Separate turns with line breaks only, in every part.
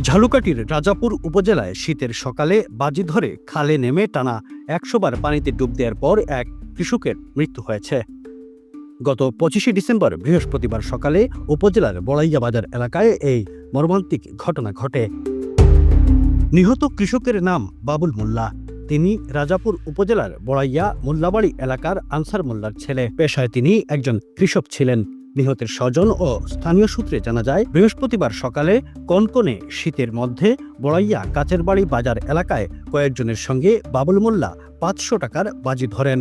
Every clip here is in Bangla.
ঝালকাঠির রাজাপুর উপজেলায় শীতের সকালে বাজি ধরে খালে নেমে টানা ১০০ বার পানিতে ডুব দেওয়ার পর এক কৃষকের মৃত্যু হয়েছে। গত ২৫শে ডিসেম্বর বৃহস্পতিবার সকালে উপজেলার বড়াইয়া বাজার এলাকায় এই মর্মান্তিক ঘটনা ঘটে। নিহত কৃষকের নাম বাবুল মোল্লা। তিনি রাজাপুর উপজেলার বড়াইয়া মোল্লাবাড়ি এলাকার আনসার মোল্লার ছেলে। পেশায় তিনি একজন কৃষক ছিলেন। নিহতের স্বজন ও স্থানীয় সূত্রে জানা যায়, বৃহস্পতিবার সকালে কনকনে শীতের মধ্যে বড়াইয়া কাচের বাড়ি বাজার এলাকায় কয়েকজনের সঙ্গে বাবুল মোল্লা ৫০০ টাকার বাজি ধরেন।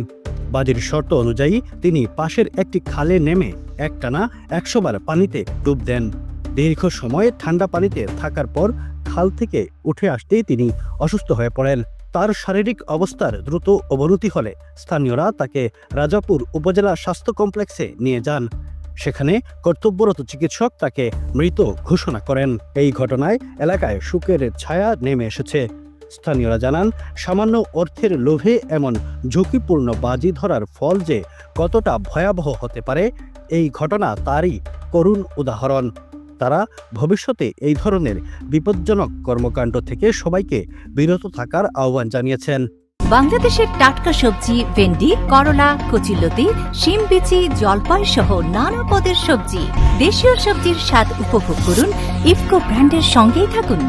বাজির শর্ত অনুযায়ী তিনি পাশের একটি খালে নেমে একটানা ১০০ বার পানিতে ডুব দেন। দীর্ঘ সময় ঠান্ডা পানিতে থাকার পর খাল থেকে উঠে আসতেই তিনি অসুস্থ হয়ে পড়েন। তার শারীরিক অবস্থার দ্রুত অবনতি হলে স্থানীয়রা তাকে রাজাপুর উপজেলা স্বাস্থ্য কমপ্লেক্সে নিয়ে যান। সেখানে কর্তব্যরত চিকিৎসক তাকে মৃত ঘোষণা করেন। এই ঘটনায় এলাকায় শোকের ছায়া নেমে এসেছে। স্থানীয়রা জানান, সামান্য অর্থের লোভে এমন ঝুঁকিপূর্ণ বাজি ধরার ফল যে কতটা ভয়াবহ হতে পারে, এই ঘটনা তারই করুণ উদাহরণ। তারা ভবিষ্যতে এই ধরনের বিপজ্জনক কর্মকাণ্ড থেকে সবাইকে বিরত থাকার আহ্বান জানিয়েছেন।
বাংলাদেশের টাটকা সবজি, ভেন্ডি, করলা, কচিলতি, শিম বিচি, জলপাই সহ নানা পদের সবজি, দেশীয় সবজির স্বাদ উপভোগ করুন। ইফকো ব্র্যান্ডের সঙ্গেই থাকুন।